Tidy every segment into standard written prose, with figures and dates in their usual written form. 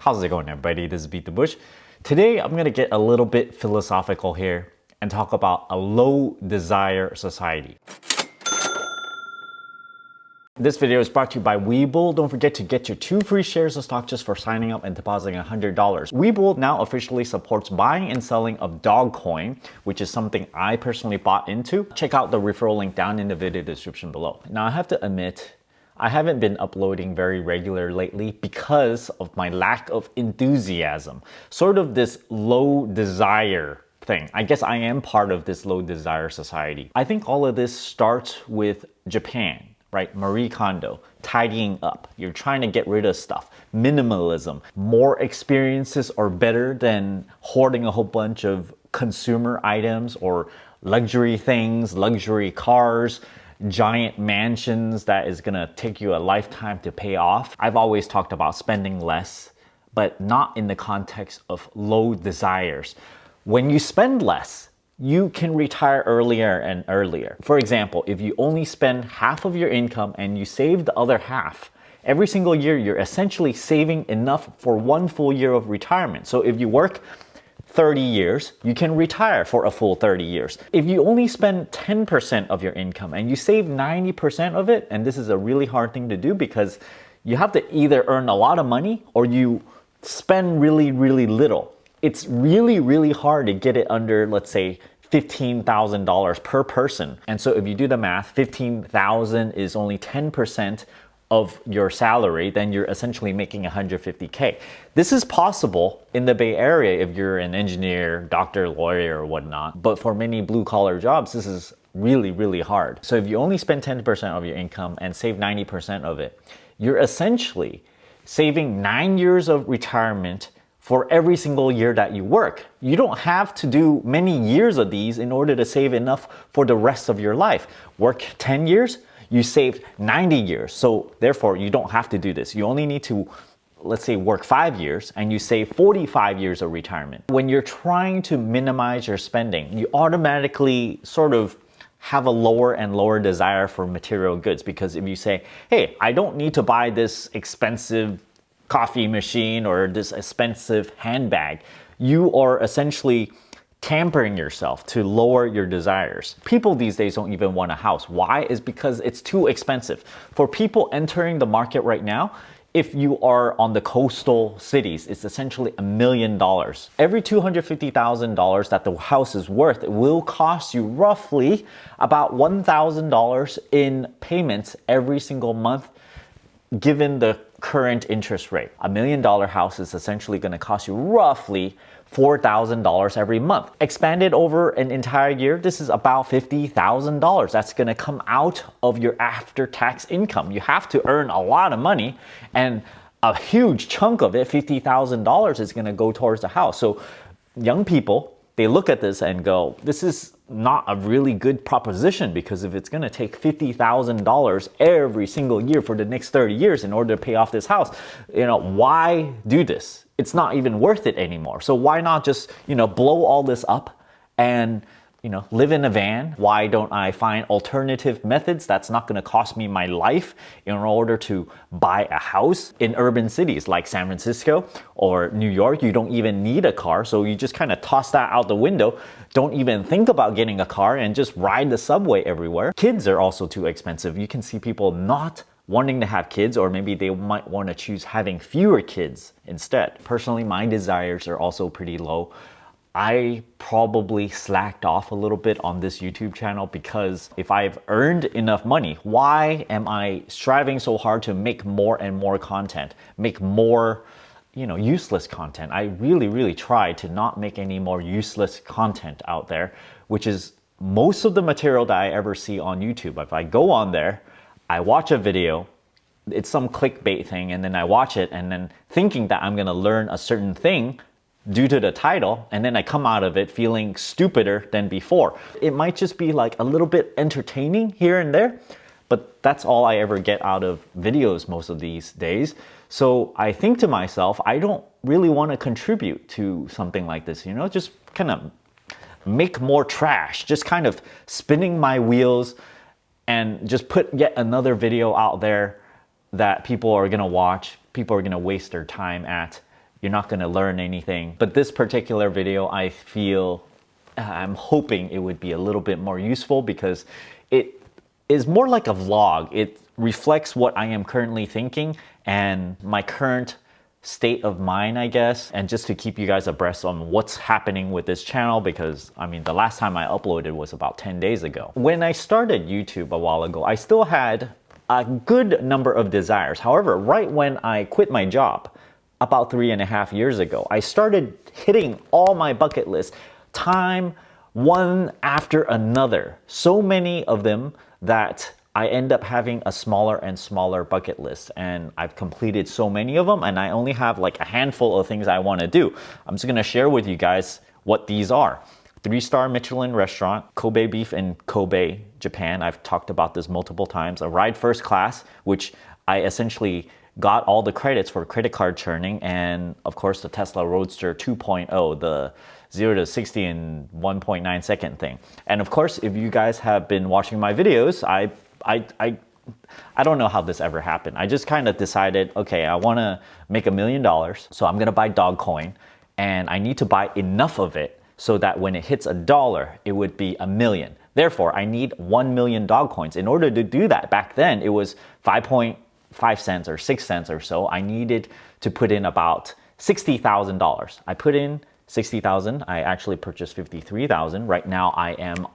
How's it going, everybody? This is BeatTheBush. Today, I'm going to get a little bit philosophical here and talk about a low desire society. This video is brought to you by Webull. Don't forget to get your 2 free shares of stock just for signing up and depositing $100. Webull now officially supports buying and selling of Dogcoin, which is something I personally bought into. Check out the referral link down in the video description below. Now, I have to admit, I haven't been uploading very regular lately because of my lack of enthusiasm. Sort of this low desire thing. I guess I am part of this low desire society. I think all of this starts with Japan, right? Marie Kondo, tidying up. You're trying to get rid of stuff. Minimalism. More experiences are better than hoarding a whole bunch of consumer items or luxury things, luxury cars, giant mansions that is gonna take you a lifetime to pay off. I've always talked about spending less, but not in the context of low desires. When you spend less, you can retire earlier and earlier. For example, if you only spend half of your income and you save the other half, every single year you're essentially saving enough for 1 full year of retirement. So if you work 30 years, you can retire for a full 30 years. If you only spend 10% of your income and you save 90% of it, and this is a really hard thing to do because you have to either earn a lot of money or you spend really, really little. It's really, really hard to get it under, let's say, $15,000 per person. And so if you do the math, 15,000 is only 10% of your salary, then you're essentially making 150K. This is possible in the Bay Area if you're an engineer, doctor, lawyer, or whatnot. But for many blue collar jobs, this is really, really hard. So if you only spend 10% of your income and save 90% of it, you're essentially saving 9 years of retirement for every single year that you work. You don't have to do many years of these in order to save enough for the rest of your life. Work 10 years, you saved 90 years. So therefore, you don't have to do this. You only need to, let's say, work 5 years and you save 45 years of retirement. When you're trying to minimize your spending, you automatically sort of have a lower and lower desire for material goods. Because if you say, hey, I don't need to buy this expensive coffee machine or this expensive handbag, you are essentially tampering yourself to lower your desires. People these days don't even want a house. Why? Is because it's too expensive. For people entering the market right now, if you are on the coastal cities, it's essentially $1 million. Every $250,000 that the house is worth, it will cost you roughly about $1,000 in payments every single month, given the current interest rate. $1 million house is essentially going to cost you roughly $4,000 every month. Expanded over an entire year, this is about $50,000. That's going to come out of your after-tax income. You have to earn a lot of money, and a huge chunk of it, $50,000, is going to go towards the house. So young people, they look at this and go, this is not a really good proposition, because if it's going to take $50,000 every single year for the next 30 years in order to pay off this house, why do this? It's not even worth it anymore. So why not just, blow all this up and, live in a van? Why don't I find alternative methods that's not going to cost me my life in order to buy a house? In urban cities like San Francisco or New York, you don't even need a car. So you just kind of toss that out the window. Don't even think about getting a car and just ride the subway everywhere. Kids are also too expensive. You can see people not wanting to have kids, or maybe they might want to choose having fewer kids instead. Personally, my desires are also pretty low. I probably slacked off a little bit on this YouTube channel because if I've earned enough money, why am I striving so hard to make more and more content, make more useless content? I really, really try to not make any more useless content out there, which is most of the material that I ever see on YouTube. If I go on there, I watch a video, it's some clickbait thing, and then I watch it and then thinking that I'm gonna learn a certain thing due to the title, and then I come out of it feeling stupider than before. It might just be like a little bit entertaining here and there, but that's all I ever get out of videos most of these days. So I think to myself, I don't really want to contribute to something like this, just kind of make more trash, just kind of spinning my wheels and just put yet another video out there that people are gonna watch, people are gonna waste their time at, you're not gonna learn anything. But this particular video, I feel, I'm hoping it would be a little bit more useful because it is more like a vlog. It reflects what I am currently thinking and my current state of mind, I guess, and just to keep you guys abreast on what's happening with this channel, because I mean the last time I uploaded was about 10 days ago. When I started YouTube a while ago, I still had a good number of desires. However, right when I quit my job about 3.5 years ago, I started hitting all my bucket lists, time one after another. So many of them that I end up having a smaller and smaller bucket list, and I've completed so many of them, and I only have like a handful of things I want to do. I'm just gonna share with you guys what these are. 3-star Michelin restaurant, Kobe beef in Kobe, Japan. I've talked about this multiple times. A ride first class, which I essentially got all the credits for credit card churning, and of course the Tesla Roadster 2.0, the 0 to 60 in 1.9 second thing. And of course, if you guys have been watching my videos, I don't know how this ever happened. I just kind of decided, okay, I want to make $1 million, so I'm gonna buy Dogecoin, and I need to buy enough of it so that when it hits $1, it would be 1 million. Therefore, I need 1 million Dogecoins. In order to do that, back then it was 5.5 cents or 6 cents or so. I needed to put in about $60,000. I put in 60,000. I actually purchased 53,000. Right now I am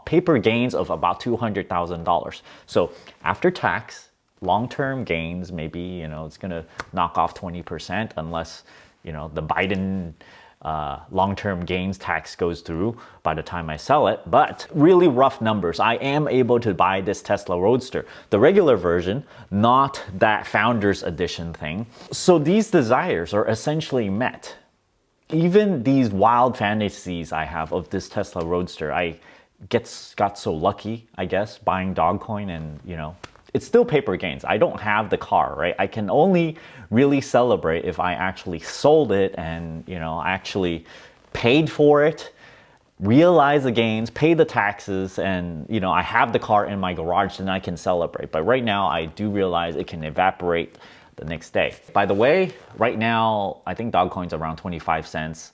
paper gains of about $200,000. So after tax, long-term gains, maybe, you know, it's gonna knock off 20% unless, you know, the Biden long-term gains tax goes through by the time I sell it. But really rough numbers, I am able to buy this Tesla Roadster, the regular version, not that Founders Edition thing. So these desires are essentially met. Even these wild fantasies I have of this Tesla Roadster, I got so lucky, I guess, buying Dogecoin, and you know, it's still paper gains. I don't have the car, right? I can only really celebrate if I actually sold it and, you know, actually paid for it, realize the gains, pay the taxes, and, you know, I have the car in my garage, then I can celebrate. But right now, I do realize it can evaporate the next day. By the way, right now, I think Dogecoin's around 25 cents.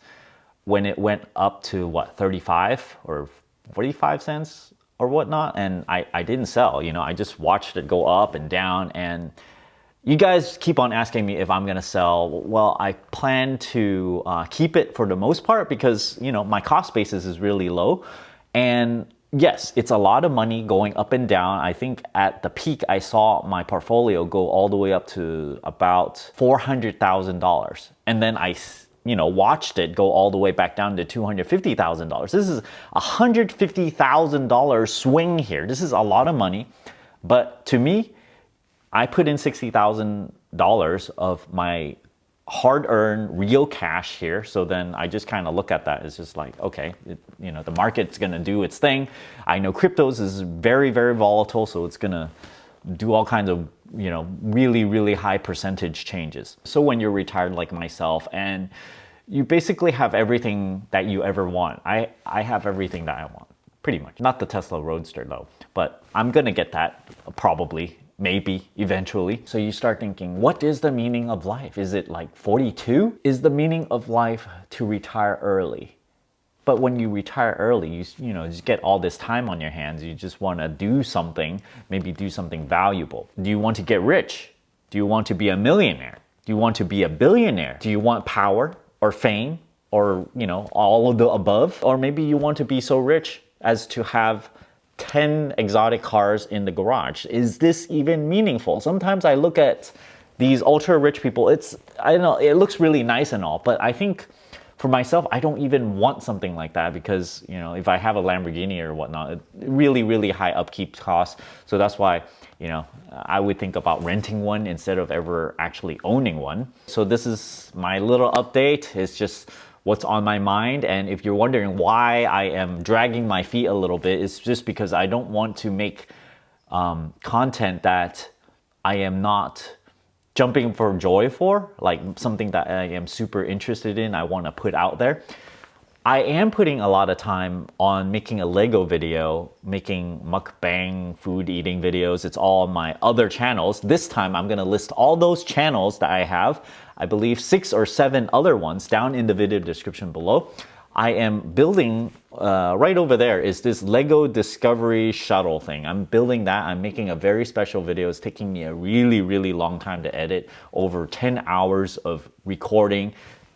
When it went up to what, 35 or 45 cents or whatnot, and I didn't sell, you know, I just watched it go up and down. And you guys keep on asking me if I'm gonna sell. Well, I plan to keep it for the most part because, you know, my cost basis is really low. And yes, it's a lot of money going up and down. I think at the peak, I saw my portfolio go all the way up to about $400,000. And then I, you know, watched it go all the way back down to $250,000. This is a $150,000 swing here. This is a lot of money. But to me, I put in $60,000 of my hard-earned real cash here. So then I just kind of look at that. It's just like, okay, you know, the market's going to do its thing. I know cryptos is very, very volatile. So it's going to do all kinds of, you know, really, really high percentage changes. So when you're retired like myself and you basically have everything that you ever want. I have everything that I want, pretty much. Not the Tesla Roadster though, but I'm gonna get that probably, maybe, eventually. So you start thinking, what is the meaning of life? Is it like 42? Is the meaning of life to retire early? But when you retire early, you know, just get all this time on your hands. You just want to do something, maybe do something valuable. Do you want to get rich? Do you want to be a millionaire? Do you want to be a billionaire? Do you want power or fame or, you know, all of the above? Or maybe you want to be so rich as to have 10 exotic cars in the garage. Is this even meaningful? Sometimes I look at these ultra rich people. I don't know, it looks really nice and all, but I think for myself, I don't even want something like that because, you know, if I have a Lamborghini or whatnot, it really, really high upkeep costs. So that's why, you know, I would think about renting one instead of ever actually owning one. So this is my little update. It's just what's on my mind. And if you're wondering why I am dragging my feet a little bit, it's just because I don't want to make content that I am not jumping for joy for, like something that I am super interested in, I want to put out there. I am putting a lot of time on making a Lego video, making mukbang food eating videos. It's all on my other channels. This time I'm gonna list all those channels that I have. I believe 6 or 7 other ones down in the video description below. I am building, right over there is this Lego Discovery Shuttle thing. I'm building that. I'm making a very special video. It's taking me a really, really long time to edit, over 10 hours of recording,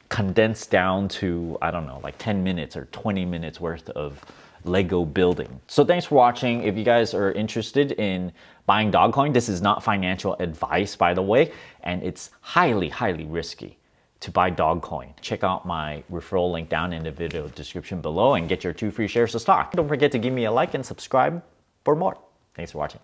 condensed down to, I don't know, like 10 minutes or 20 minutes worth of Lego building. So thanks for watching. If you guys are interested in buying Dogecoin, this is not financial advice, by the way, and it's highly, highly risky to buy Dogecoin. Check out my referral link down in the video description below and get your 2 free shares of stock. Don't forget to give me a like and subscribe for more. Thanks for watching.